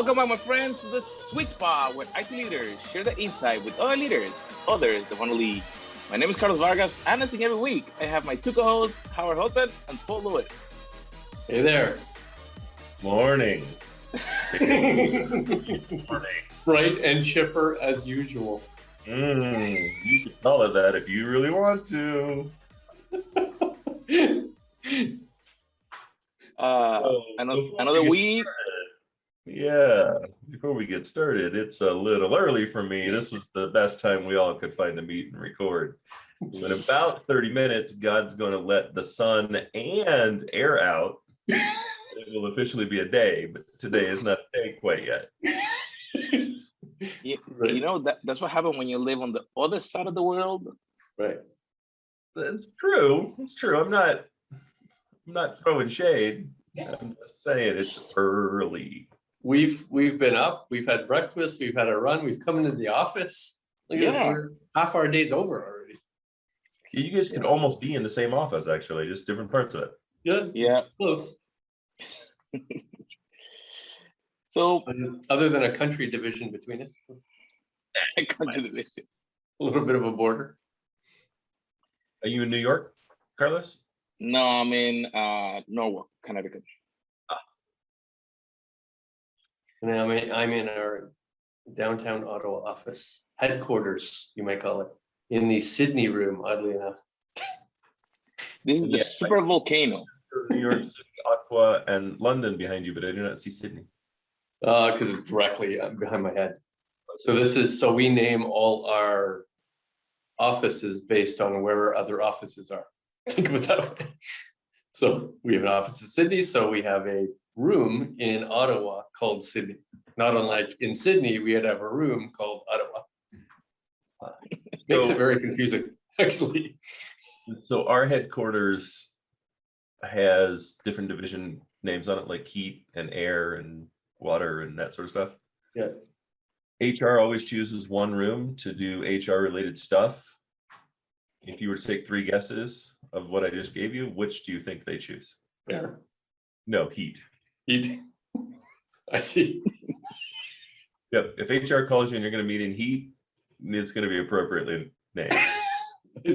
Welcome back, my friends, to the sweet spot where IT leaders share the insight with other leaders, others that want to lead. My name is Carlos Vargas, and as in every week, I have my two co-hosts, Howard Houghton and Paul Lewis. Hey there. Morning. Morning. Bright and chipper as usual. You can call it that if you really want to. Another week. Yeah, before we get started, it's a little early for me. This was the best time we all could find to meet and record. In about 30 minutes, God's going to let the sun and air out. It will officially be a day, but today is not a day quite yet. You know, that's what happened when you live on the other side of the world. Right. That's true. It's true. I'm not throwing shade. I'm just saying it's early. We've been up, we've had breakfast, we've had a run, we've come into the office. Look at this, half our day's over already. You guys could almost be in the same office, actually, just different parts of it. Yeah. It's close. So, other than a country division between us, a country division, a little bit of a border. Are you in New York, Carlos? No, I'm in Norwalk, Connecticut. And I'm in our downtown Ottawa office, headquarters, you might call it, in the Sydney room, oddly enough. This is the super volcano. New York City, Ottawa, and London behind you, but I do not see Sydney. Because it's directly behind my head. So we name all our offices based on where other offices are. Think of it that way. So we have an office in Sydney, so we have a room in Ottawa called Sydney. Not unlike in Sydney, we had have a room called Ottawa. Makes it very confusing, actually. So our headquarters has different division names on it, like heat and air and water and that sort of stuff. Yeah. HR always chooses one room to do HR related stuff. If you were to take 3 guesses of what I just gave you, which do you think they choose? Air. No, heat. Heat. I see. Yep. If HR calls you and you're going to meet in heat, it's going to be appropriately named. I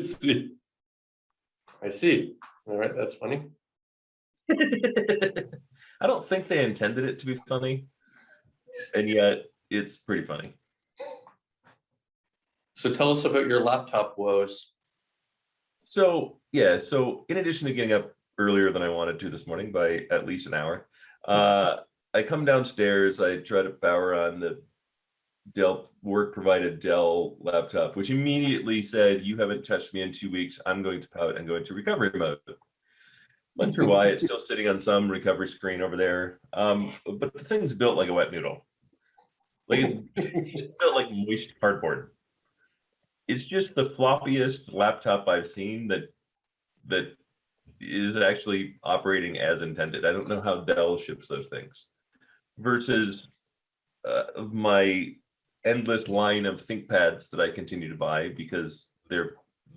see. All right, that's funny. I don't think they intended it to be funny, and yet it's pretty funny. So tell us about your laptop woes. So in addition to getting up earlier than I wanted to this morning by at least an hour, I come downstairs, I try to power on the Dell work-provided Dell laptop, which immediately said, "You haven't touched me in 2 weeks. I'm going to pout and go into recovery mode." Not sure why. It's still sitting on some recovery screen over there. But the thing's built like a wet noodle. Like it's built like moist cardboard. It's just the floppiest laptop I've seen that is actually operating as intended. I don't know how Dell ships those things. Versus my endless line of ThinkPads that I continue to buy because the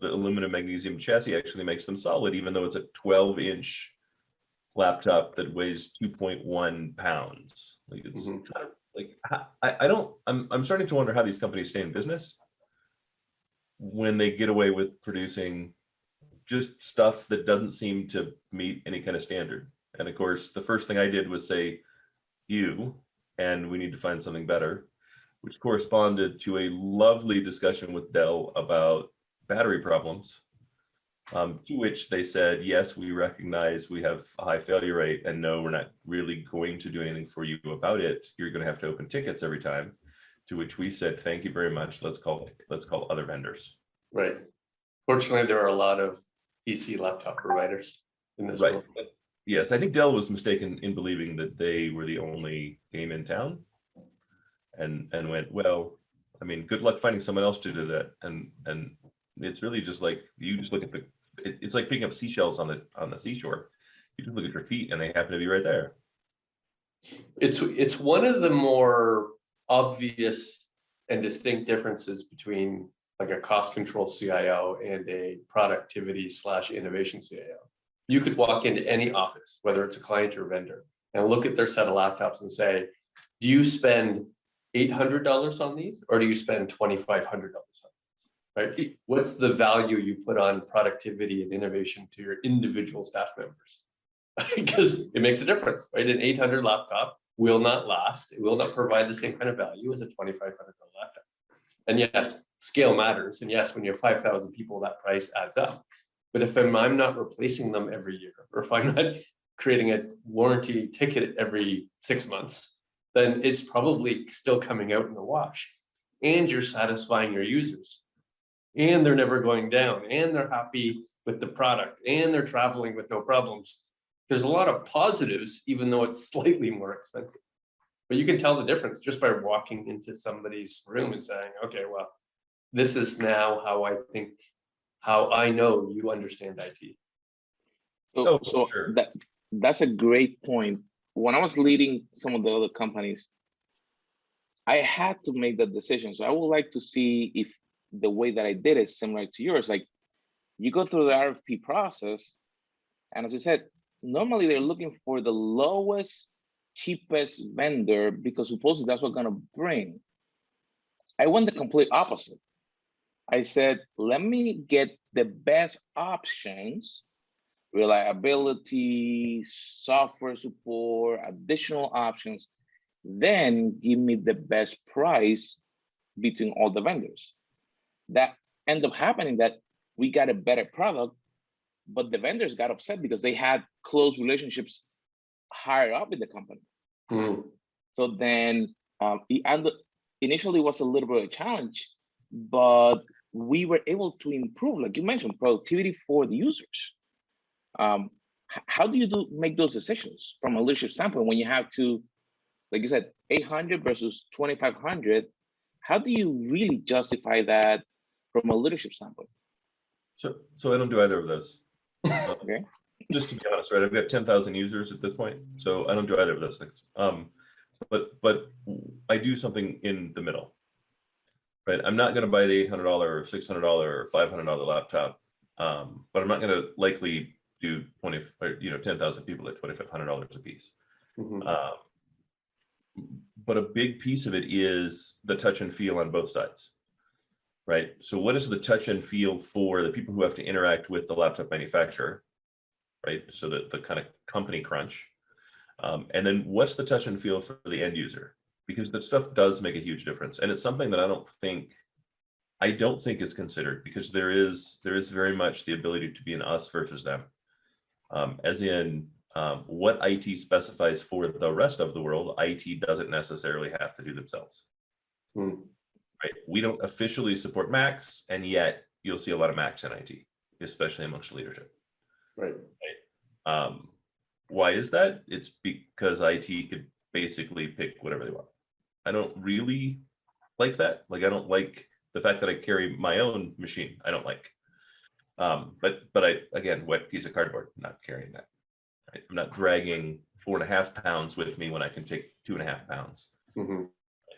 aluminum magnesium chassis actually makes them solid, even though it's a 12-inch laptop that weighs 2.1 pounds. Like it's kind of like I'm starting to wonder how these companies stay in business when they get away with producing just stuff that doesn't seem to meet any kind of standard. And of course, the first thing I did was say, "You," and we need to find something better, which corresponded to a lovely discussion with Dell about battery problems, to which they said, "Yes, we recognize we have a high failure rate, and no, we're not really going to do anything for you about it. You're going to have to open tickets every time." To which we said, "Thank you very much. Let's call other vendors." Right. Fortunately, there are a lot of PC laptop providers in this world. Yes, I think Dell was mistaken in believing that they were the only game in town, and went, "Well, I mean, good luck finding someone else to do that." And it's really just like you just look at it's like picking up seashells on the seashore. You just look at your feet, and they happen to be right there. It's one of the more obvious and distinct differences between like a cost control CIO and a productivity/innovation CIO. You could walk into any office, whether it's a client or vendor, and look at their set of laptops and say, do you spend $800 on these, or do you spend $2,500 on these, right? What's the value you put on productivity and innovation to your individual staff members? Because it makes a difference, right? An 800 laptop will not last. It will not provide the same kind of value as a $2,500 laptop. And yes, scale matters. And yes, when you have 5,000 people, that price adds up. But if I'm not replacing them every year, or if I'm not creating a warranty ticket every 6 months, then it's probably still coming out in the wash. And you're satisfying your users. And they're never going down. And they're happy with the product. And they're traveling with no problems. There's a lot of positives, even though it's slightly more expensive. But you can tell the difference just by walking into somebody's room and saying, okay, well, this is now how I think, how I know you understand IT. So Sure. that's a great point. When I was leading some of the other companies, I had to make that decision. So I would like to see if the way that I did it is similar to yours. Like, you go through the RFP process, and as you said, normally they're looking for the lowest, cheapest vendor because supposedly that's what's gonna bring. I went the complete opposite. I said, let me get the best options, reliability, software support, additional options, then give me the best price between all the vendors. That ended up happening that we got a better product, but the vendors got upset because they had close relationships higher up in the company. So then initially was a little bit of a challenge, but we were able to improve, like you mentioned, productivity for the users. How do you make those decisions from a leadership standpoint when you have to, like you said, 800 versus 2,500? How do you really justify that from a leadership standpoint? So I don't do either of those. Okay. Just to be honest, right? I've got 10,000 users at this point, so I don't do either of those things. But I do something in the middle, right? I'm not going to buy the $800 or $600 or $500 laptop, but I'm not going to likely do 10,000 people at $2,500 a piece. But a big piece of it is the touch and feel on both sides, right? So what is the touch and feel for the people who have to interact with the laptop manufacturer, right? So the kind of company crunch. And then what's the touch and feel for the end user? Because that stuff does make a huge difference. And it's something that I don't think is considered, because there is very much the ability to be an us versus them. As in what IT specifies for the rest of the world, IT doesn't necessarily have to do themselves. Right? We don't officially support Macs, and yet you'll see a lot of Macs in IT, especially amongst leadership. Right. Why is that? It's because IT could basically pick whatever they want. I don't really like that. Like, I don't like the fact that I carry my own machine. I don't like. But I, again, wet piece of cardboard, not carrying that. Right? I'm not dragging 4.5 pounds with me when I can take 2.5 pounds.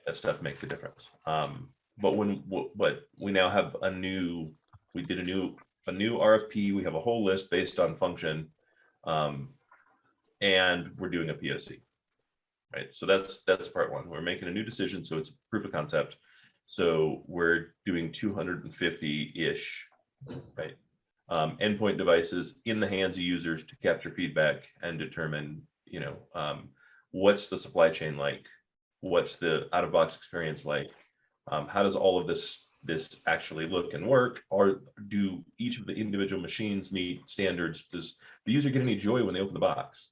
That stuff makes a difference. But we now have we did a new RFP. We have a whole list based on function, and we're doing a POC, right? So that's part one. We're making a new decision, so it's a proof of concept. So we're doing 250-ish, right? Endpoint devices in the hands of users to capture feedback and determine, what's the supply chain like? What's the out-of-box experience like? How does all of this actually look and work? Or do each of the individual machines meet standards? Does the user get any joy when they open the box?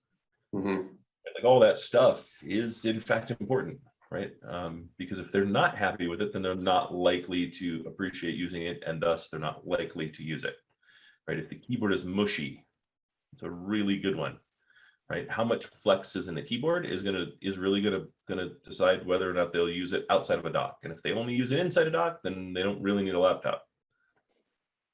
Like, all that stuff is in fact important, right? Because if they're not happy with it, then they're not likely to appreciate using it, and thus they're not likely to use it, right? If the keyboard is mushy, it's a really good one, right? How much flex is in the keyboard is really gonna decide whether or not they'll use it outside of a dock. And if they only use it inside a dock, then they don't really need a laptop,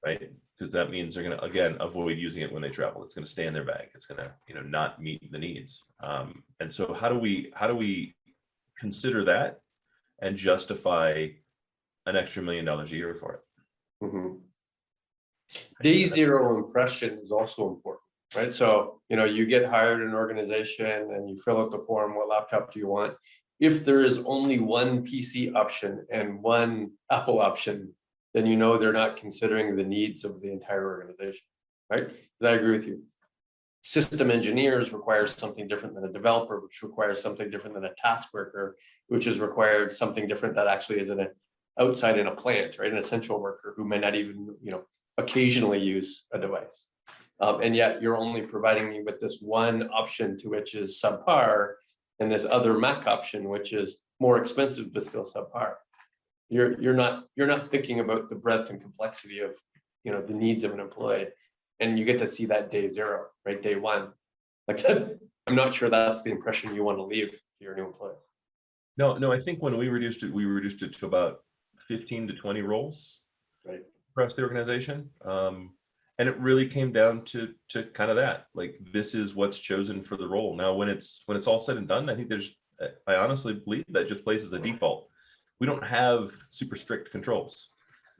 right? Because that means they're gonna, again, avoid using it when they travel. It's gonna stay in their bag. It's gonna, not meet the needs. And so how do we consider that and justify an extra $1 million a year for it? Day zero impression is also important, right? So, you get hired in an organization and you fill out the form, what laptop do you want? if there is only one PC option and one Apple option, then you know they're not considering the needs of the entire organization, right? I agree with you. System engineers require something different than a developer, which requires something different than a task worker, which is required something different that actually is outside in a plant, right? An essential worker who may not even, occasionally use a device. And yet you're only providing me with this one option to which is subpar, and this other Mac option, which is more expensive, but still subpar. You're not thinking about the breadth and complexity of, the needs of an employee. And you get to see that day zero, right? Day one. Like that, I'm not sure that's the impression you want to leave to your new employee. No, I think when we reduced it to about 15 to 20 roles, right, across the organization. And it really came down to kind of that, like, this is what's chosen for the role. Now, when it's all said and done, I think I honestly believe that just places a default. We don't have super strict controls,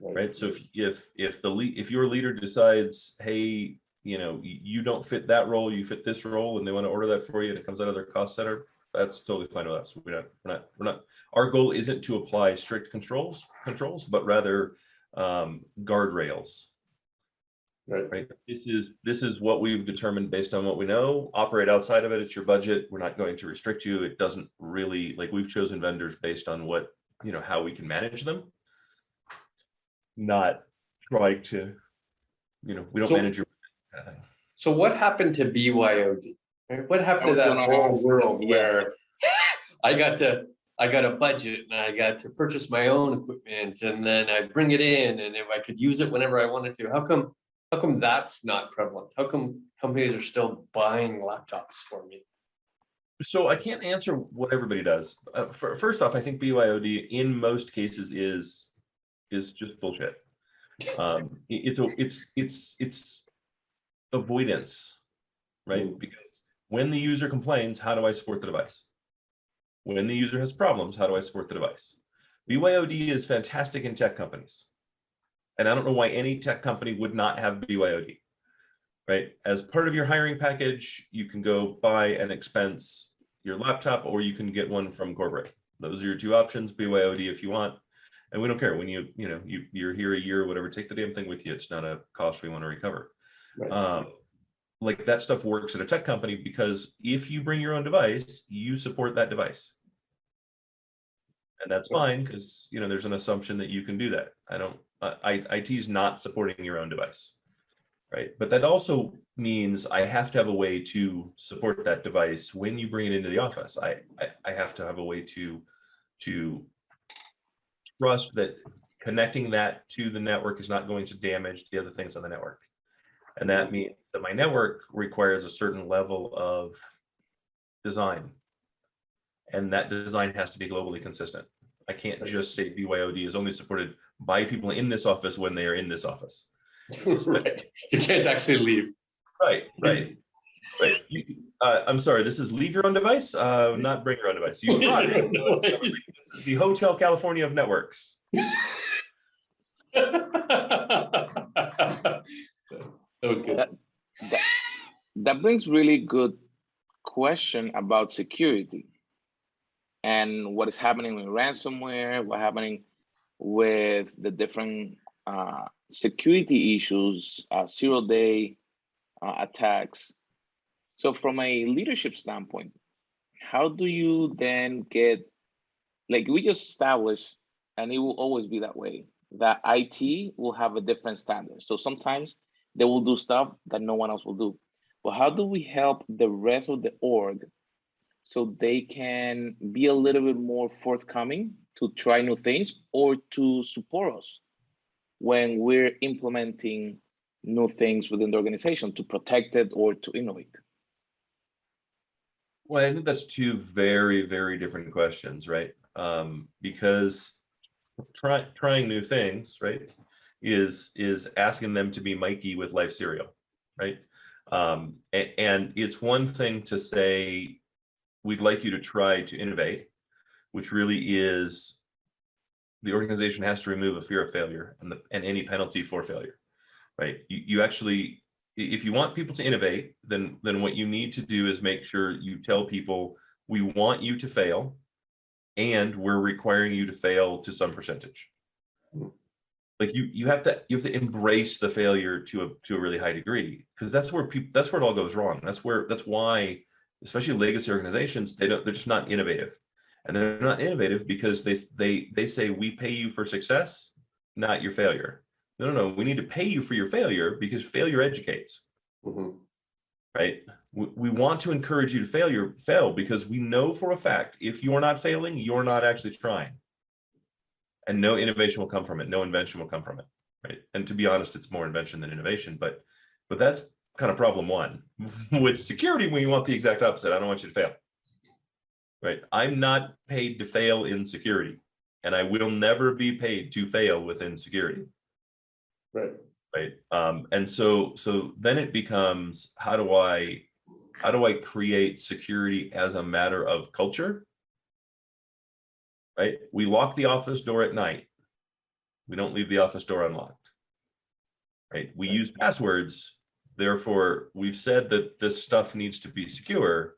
right? So if your leader decides, hey, you don't fit that role, you fit this role, and they want to order that for you, and it comes out of their cost center, that's totally fine with us. We're not. Our goal isn't to apply strict controls, but rather guardrails. Right. This is what we've determined based on what we know. Operate outside of it. It's your budget. We're not going to restrict you. It doesn't really, like, we've chosen vendors based on what, how we can manage them. Not try to, we don't manage your. So what happened to BYOD? Right? What happened to that whole world where I got a budget and I got to purchase my own equipment, and then I bring it in, and if I could use it whenever I wanted to, how come that's not prevalent? How come companies are still buying laptops for me? So I can't answer what everybody does. First off, I think BYOD in most cases is just bullshit. It's avoidance, right? Because when the user complains, how do I support the device? When the user has problems, how do I support the device? BYOD is fantastic in tech companies. And I don't know why any tech company would not have BYOD, right? As part of your hiring package, you can go buy and expense your laptop, or you can get one from corporate. Those are your two options, BYOD if you want. And we don't care when you're here a year or whatever, take the damn thing with you. It's not a cost we want to recover. Right. Like, that stuff works at a tech company, because if you bring your own device, you support that device. And that's fine, because there's an assumption that you can do that. IT's not supporting your own device, right? But that also means I have to have a way to support that device when you bring it into the office. I have to have a way to trust that connecting that to the network is not going to damage the other things on the network. And that means that my network requires a certain level of design, and that design has to be globally consistent. I can't just say BYOD is only supported by people in this office when they are in this office. Right. You can't actually leave. Right. I'm sorry, this is leave your own device, not bring your own device. You brought it. This is the Hotel California of networks. That was good. That brings really good question about security and what is happening with ransomware, what's happening with the different security issues, zero-day attacks. So from a leadership standpoint, how do you then get, like we just established, and it will always be that way, that IT will have a different standard. So sometimes they will do stuff that no one else will do. But how do we help the rest of the org so they can be a little bit more forthcoming to try new things or to support us when we're implementing new things within the organization to protect it or to innovate? Well, I think that's two very, very different questions, right? Because trying new things, right, is asking them to be Mikey with life cereal, right? And it's one thing to say, we'd like you to try to innovate, which really is the organization has to remove a fear of failure and any penalty for failure, right? You actually, if you want people to innovate, then what you need to do is make sure you tell people, we want you to fail, and we're requiring you to fail to some percentage. Like you have to embrace the failure to a really high degree, because that's where it all goes wrong. That's why, especially legacy organizations, they're just not innovative. And they're not innovative because they say we pay you for success, not your failure. No, we need to pay you for your failure because failure educates. Mhm. Right? We want to encourage you to fail because we know for a fact if you're not failing, you're not actually trying. And no innovation will come from it. No invention will come from it. Right? And to be honest, it's more invention than innovation, but that's kind of problem one. With security, we want the exact opposite. I don't want you to fail. Right? I'm not paid to fail in security, and I will never be paid to fail within security. Right. Right. And so then it becomes, how do I create security as a matter of culture? Right. We lock the office door at night. We don't leave the office door unlocked. Right. We use passwords. Therefore, we've said that this stuff needs to be secure.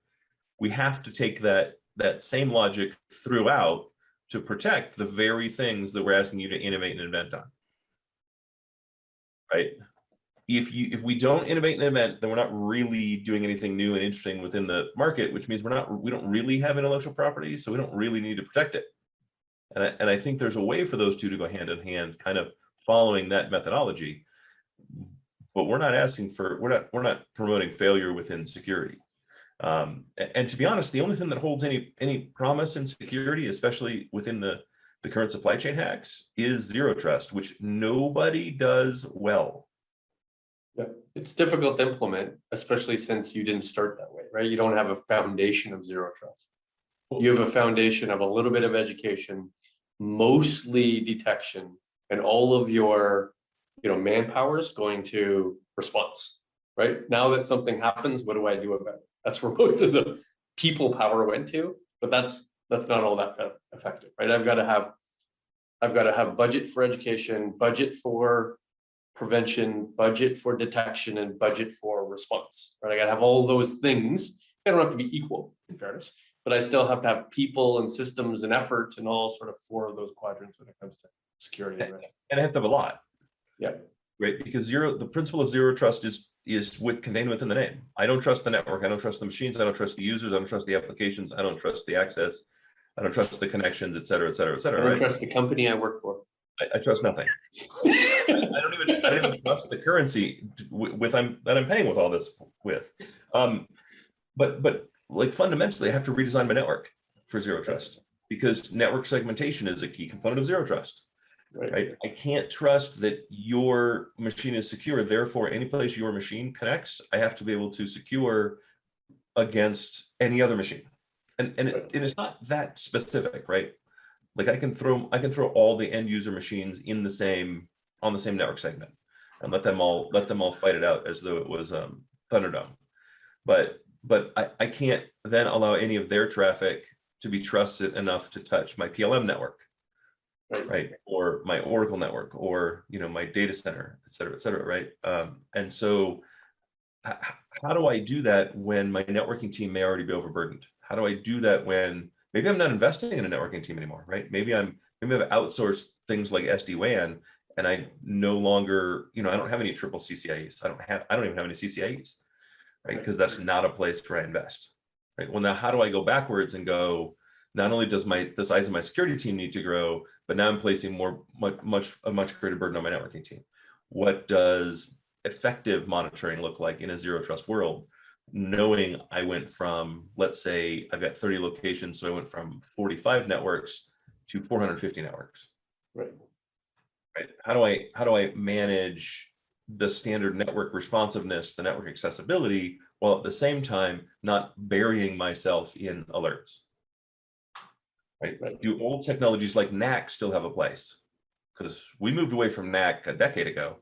We have to take that same logic throughout to protect the very things that we're asking you to innovate and invent on. Right. If we don't innovate and invent, then we're not really doing anything new and interesting within the market, which means we don't really have intellectual property, so we don't really need to protect it. And I think there's a way for those two to go hand in hand, kind of following that methodology. But we're not promoting failure within security. And to be honest, the only thing that holds any promise in security, especially within the current supply chain hacks, is zero trust, which nobody does well. Yeah, it's difficult to implement, especially since you didn't start that way, right? You don't have a foundation of zero trust. You have a foundation of a little bit of education, mostly detection, and all of your, manpower is going to response, right? Now that something happens, what do I do about it? That's where most of the people power went to, but that's not all that effective, right? I've got to have budget for education, budget for prevention, budget for detection, and budget for response, right? I got to have all those things. They don't have to be equal, in fairness, but I still have to have people and systems and effort and all sort of four of those quadrants when it comes to security and risk. And I have to have a lot. Yeah. Right. Because the principle of zero trust is contained within the name. I don't trust the network. I don't trust the machines. I don't trust the users. I don't trust the applications. I don't trust the access. I don't trust the connections, et cetera, et cetera, et cetera. I don't trust the company I work for. I trust nothing. I don't even trust the currency that I'm paying with all this with. But like fundamentally, I have to redesign my network for zero trust, because network segmentation is a key component of zero trust. Right? I can't trust that your machine is secure. Therefore, any place your machine connects, I have to be able to secure against any other machine. And it is not that specific, right? Like I can throw all the end user machines on the same network segment and let them all fight it out as though it was Thunderdome. But I can't then allow any of their traffic to be trusted enough to touch my PLM network, right? Or my Oracle network, or my data center, et cetera, right? And so how do I do that when my networking team may already be overburdened? How do I do that when maybe I'm not investing in a networking team anymore, right? Maybe I've outsourced things like SD-WAN, and I no longer, I don't have any triple CCIEs. I don't even have any CCIEs, right? Because that's not a place where I invest, right? Well, now how do I go backwards and go, not only does the size of my security team need to grow, but now I'm placing a much greater burden on my networking team. What does effective monitoring look like in a zero trust world? Knowing I went from, let's say I've got 30 locations, so I went from 45 networks to 450 networks. Right. How do I manage the standard network responsiveness, the network accessibility, while at the same time not burying myself in alerts? Right. Do old technologies like NAC still have a place? Because we moved away from NAC a decade ago.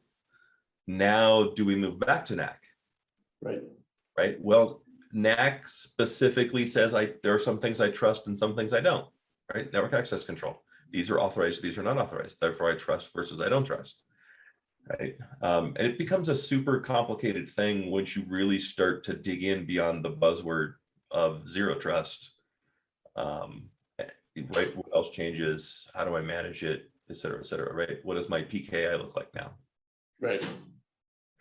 Now, do we move back to NAC? Right. Well, NAC specifically says there are some things I trust and some things I don't. Right. Network access control. These are authorized. These are not authorized. Therefore, I trust versus I don't trust. Right. And it becomes a super complicated thing once you really start to dig in beyond the buzzword of zero trust. right? What else changes? How do I manage it, et cetera, right? What does my PKI look like now? Right.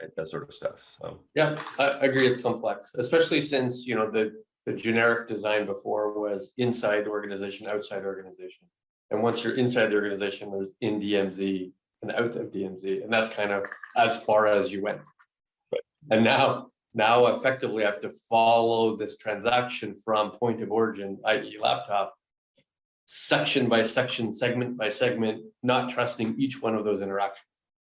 Right? That sort of stuff. So Yeah, I agree. It's complex, especially since, the generic design before was inside organization, outside organization. And once you're inside the organization, there's in DMZ and out of DMZ, and that's kind of as far as you went. And now effectively I have to follow this transaction from point of origin, i.e. laptop, section by section, segment by segment, not trusting each one of those interactions.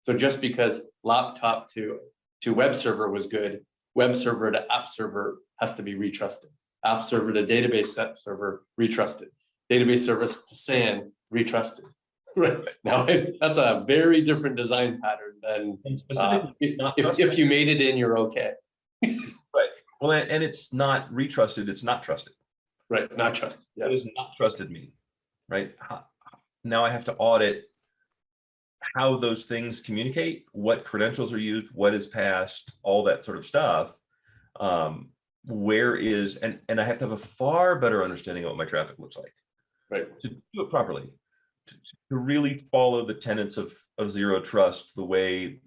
So just because laptop to web server was good, web server to app server has to be retrusted. App server to database server, retrusted. Database service to SAN, retrusted. Right now, that's a very different design pattern than if you made it in, you're okay. Right. Well, and it's not retrusted, it's not trusted. Right, not trusted. What does not trusted mean? Right. Now I have to audit how those things communicate, what credentials are used, what is passed, all that sort of stuff. Where is, and I have to have a far better understanding of what my traffic looks like. Right. To do it properly, to really follow the tenets of zero trust, the way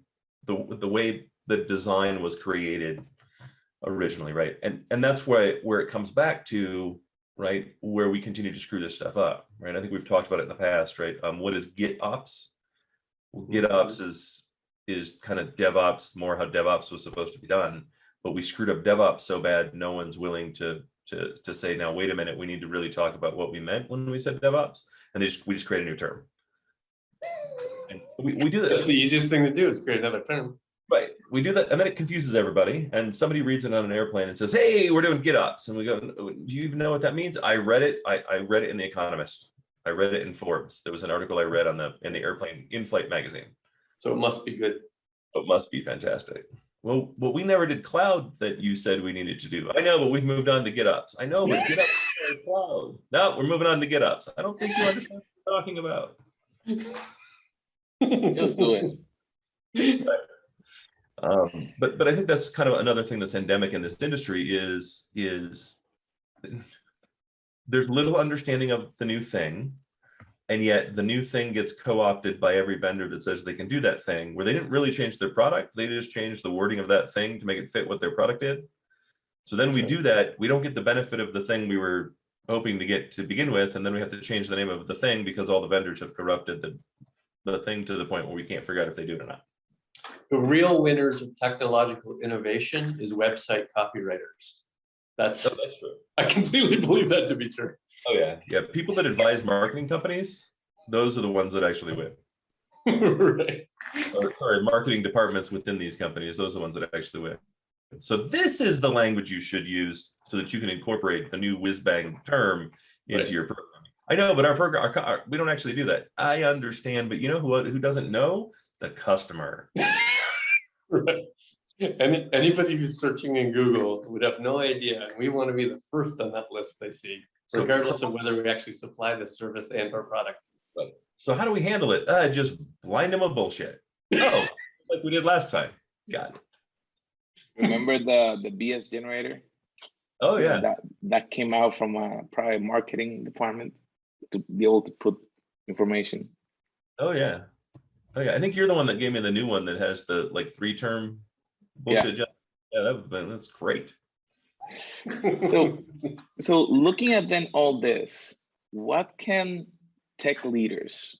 the design was created originally, right? And that's where it comes back to, right, where we continue to screw this stuff up, right? I think we've talked about it in the past, right? What is GitOps? Well, GitOps is kind of DevOps, more how DevOps was supposed to be done, but we screwed up DevOps so bad, no one's willing to say, now, wait a minute, we need to really talk about what we meant when we said DevOps, and we just create a new term. And we do that. That's the easiest thing to do, is create another term. Right, we do that, and then it confuses everybody, and somebody reads it on an airplane and says, hey, we're doing GitOps, and we go, do you even know what that means? I read it, I read it in The Economist. I read it in Forbes. There was an article I read in the airplane in-flight magazine. So it must be good. It must be fantastic. Well, we never did cloud that you said we needed to do. I know, but we've moved on to GitOps. I know, but GitOps is cloud. No, we're moving on to GitOps. I don't think you understand what we're talking about. Just do it. But I think that's kind of another thing that's endemic in this industry is there's little understanding of the new thing, and yet the new thing gets co-opted by every vendor that says they can do that thing, where they didn't really change their product, they just changed the wording of that thing to make it fit what their product did. So then we do that, we don't get the benefit of the thing we were hoping to get to begin with, and then we have to change the name of the thing because all the vendors have corrupted the thing to the point where we can't figure out if they do it or not. The real winners of technological innovation is website copywriters. That's true. I completely believe that to be true. Oh yeah. People that advise marketing companies, those are the ones that actually win. Right. Or marketing departments within these companies, those are the ones that actually win. So this is the language you should use so that you can incorporate the new whiz-bang term into your program. I know, but our program, we don't actually do that. I understand, but you know who doesn't know? The customer. Right. Anybody who's searching in Google would have no idea. We want to be the first on that list they see, regardless of whether we actually supply the service and or product. Right. So how do we handle it? Just blind them with bullshit. Oh, like we did last time. Got it. Remember the BS generator? Oh yeah. That came out from a private marketing department to be able to put information. Oh yeah. I think you're the one that gave me the new one that has the like 3-term bullshit. Yeah, that's great. So looking at then all this, what can tech leaders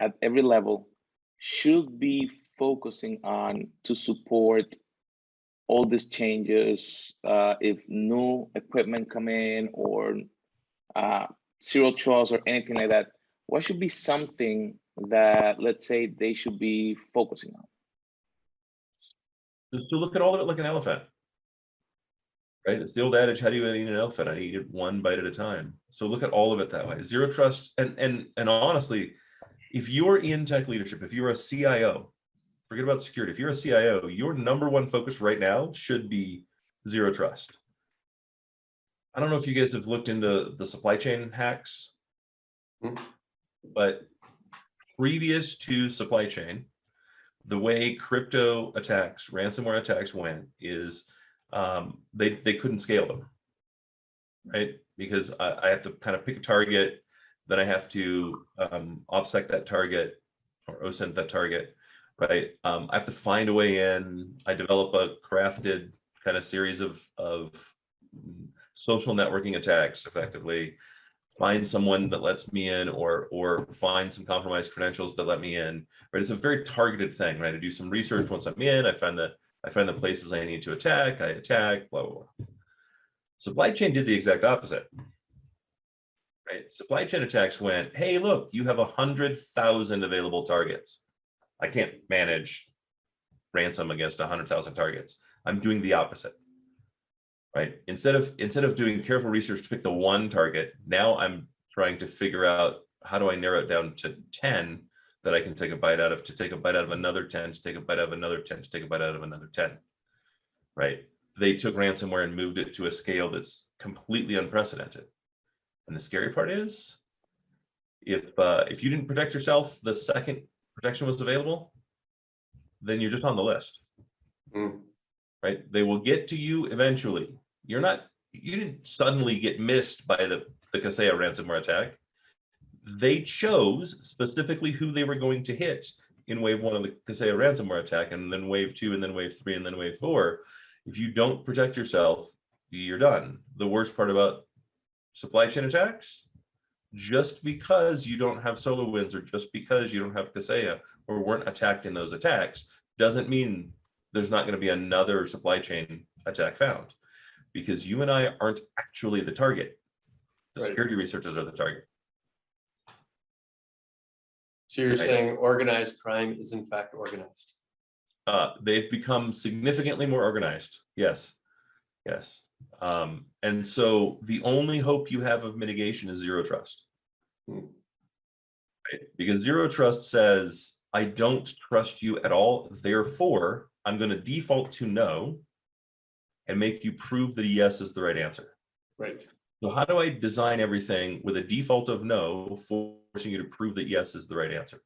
at every level should be focusing on to support all these changes? If new equipment come in or zero trust or anything like that, what should be something that, let's say, they should be focusing on? Just to look at all of it like an elephant. Right? It's the old adage, how do you eat an elephant? I eat it one bite at a time. So look at all of it that way. Zero trust. And honestly, if you're in tech leadership, if you're a CIO, forget about security. If you're a CIO, your number one focus right now should be zero trust. I don't know if you guys have looked into the supply chain hacks, but previous to supply chain, the way crypto attacks, ransomware attacks went is they couldn't scale them, right? Because I have to kind of pick a target then I have to OPSEC that target or OSINT that target, right? I have to find a way in. I develop a crafted kind of series of social networking attacks, effectively. Find someone that lets me in, or find some compromised credentials that let me in, right? It's a very targeted thing, right? I do some research once I'm in, I find the places I need to attack, I attack, blah, blah, blah. Supply chain did the exact opposite, right? Supply chain attacks went, hey, look, you have 100,000 available targets. I can't manage ransom against 100,000 targets. I'm doing the opposite. Right. Instead of doing careful research to pick the one target, now I'm trying to figure out how do I narrow it down to 10 that I can take a bite out of, to take a bite out of another 10, to take a bite out of another 10, to take a bite out of another 10. Right. They took ransomware and moved it to a scale that's completely unprecedented. And the scary part is, if you didn't protect yourself the second protection was available, then you're just on the list. Right? They will get to you eventually. You didn't suddenly get missed by the Kaseya ransomware attack. They chose specifically who they were going to hit in wave 1 of the Kaseya ransomware attack, and then wave 2, and then wave 3, and then wave 4. If you don't protect yourself, you're done. The worst part about supply chain attacks, just because you don't have SolarWinds, or just because you don't have Kaseya, or weren't attacked in those attacks, doesn't mean there's not going to be another supply chain attack found, because you and I aren't actually the target. The security researchers are the target. So you're saying organized crime is in fact organized? They've become significantly more organized. Yes. Yes. And so the only hope you have of mitigation is zero trust. Right? Because zero trust says, I don't trust you at all, therefore I'm going to default to no and make you prove that yes is the right answer. Right. So how do I design everything with a default of no, forcing you to prove that yes is the right answer,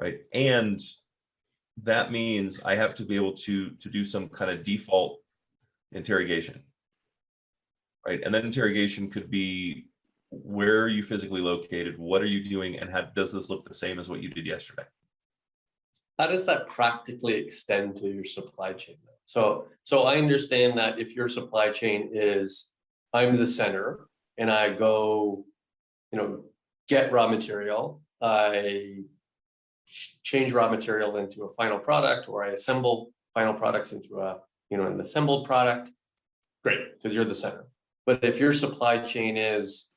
right? And that means I have to be able to do some kind of default interrogation, right? And that interrogation could be, where are you physically located? What are you doing? And how does this look the same as what you did yesterday? How does that practically extend to your supply chain? So I understand that if your supply chain is, I'm the center and I go, get raw material, I change raw material into a final product, or I assemble final products into an assembled product, great, because you're the center. But if your supply chain is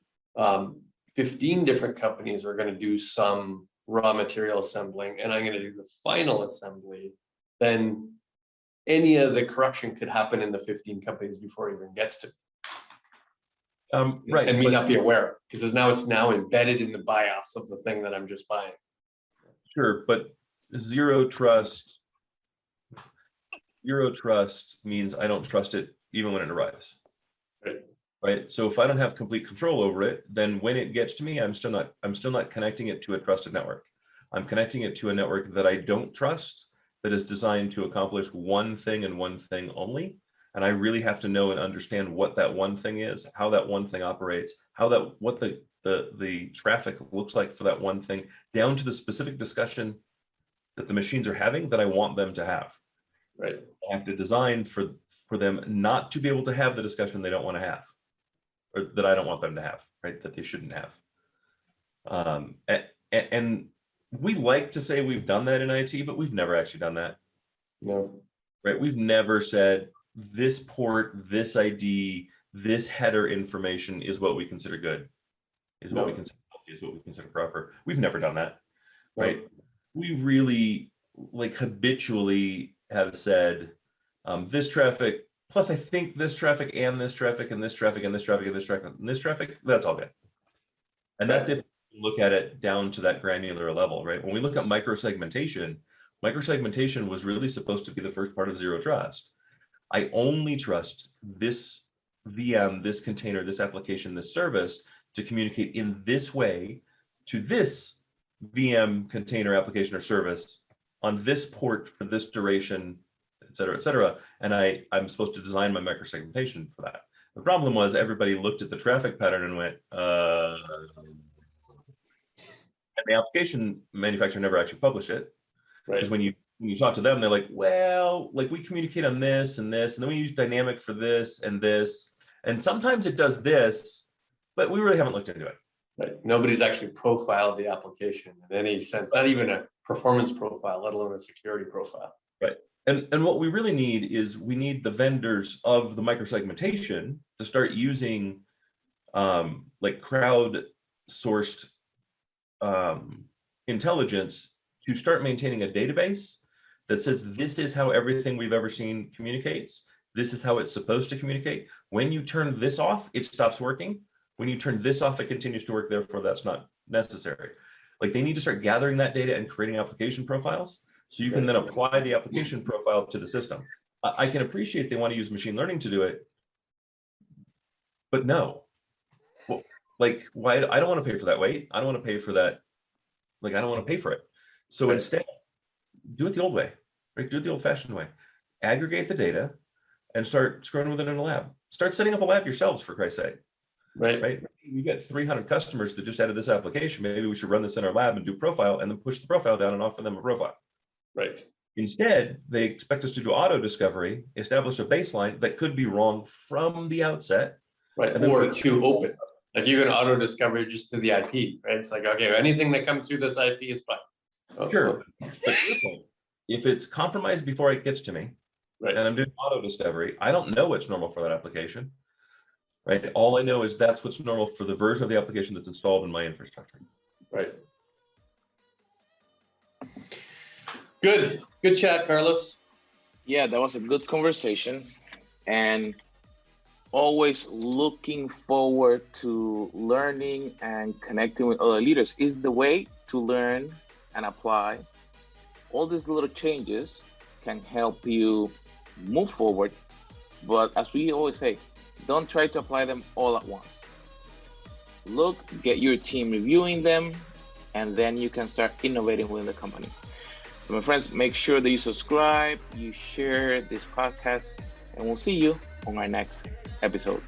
15 different companies are going to do some raw material assembling, and I'm going to do the final assembly, then any of the corruption could happen in the 15 companies before it even gets to right, and me not be aware, because it's now embedded in the BIOS of the thing that I'm just buying. Sure, but zero trust means I don't trust it even when it arrives. Right. So if I don't have complete control over it, then when it gets to me, I'm still not connecting it to a trusted network. I'm connecting it to a network that I don't trust, that is designed to accomplish one thing and one thing only. And I really have to know and understand what that one thing is, how that one thing operates, what the traffic looks like for that one thing, down to the specific discussion that the machines are having that I want them to have. Right. I have to design for them not to be able to have the discussion they don't want to have, or that I don't want them to have, right? That they shouldn't have. And we like to say we've done that in IT, but we've never actually done that. No. Right? We've never said this port, this ID, this header information is what we consider good, is what we consider healthy, is what we consider proper. We've never done that, right? We really habitually have said this traffic, plus I think this traffic and this traffic and this traffic and this traffic and this traffic and this traffic, that's all good. And that's if you look at it down to that granular level, right? When we look at microsegmentation was really supposed to be the first part of zero trust. I only trust this VM, this container, this application, this service to communicate in this way to this VM, container, application, or service on this port for this duration, et cetera, et cetera. And I'm supposed to design my microsegmentation for that. The problem was everybody looked at the traffic pattern and went, And the application manufacturer never actually published it. Right. Because when you talk to them, they're like, well, like we communicate on this, and then we use dynamic for this, and sometimes it does this, but we really haven't looked into it. Right. Nobody's actually profiled the application in any sense, not even a performance profile, let alone a security profile. Right. And what we really need is we need the vendors of the microsegmentation to start using like crowd-sourced intelligence to start maintaining a database that says this is how everything we've ever seen communicates. This is how it's supposed to communicate. When you turn this off, it stops working. When you turn this off, it continues to work. Therefore, that's not necessary. Like they need to start gathering that data and creating application profiles so you can then apply the application profile to the system. I can appreciate they want to use machine learning to do it, but no. Well, like why? I don't want to pay for that weight. I don't want to pay for that. Like I don't want to pay for it. So instead, do it the old way, right? Do it the old-fashioned way. Aggregate the data and start screwing with it in a lab. Start setting up a lab yourselves, for Christ's sake. Right. We got 300 customers that just added this application. Maybe we should run this in our lab and do profile and then push the profile down and offer them a profile. Right. Instead, they expect us to do auto discovery, establish a baseline that could be wrong from the outset. Right. Or too open. Like you're going to auto discovery just to the IP, right? It's like, okay, anything that comes through this IP is fine. Oh, sure. But if it's compromised before it gets to me, right, and I'm doing auto discovery, I don't know what's normal for that application. Right. All I know is that's what's normal for the version of the application that's installed in my infrastructure. Right. Good chat, Carlos. Yeah, that was a good conversation, and always looking forward to learning and connecting with other leaders is the way to learn and apply. All these little changes can help you move forward, but as we always say, don't try to apply them all at once. Look, get your team reviewing them, and then you can start innovating within the company. So my friends, make sure that you subscribe, you share this podcast, and we'll see you on our next episode.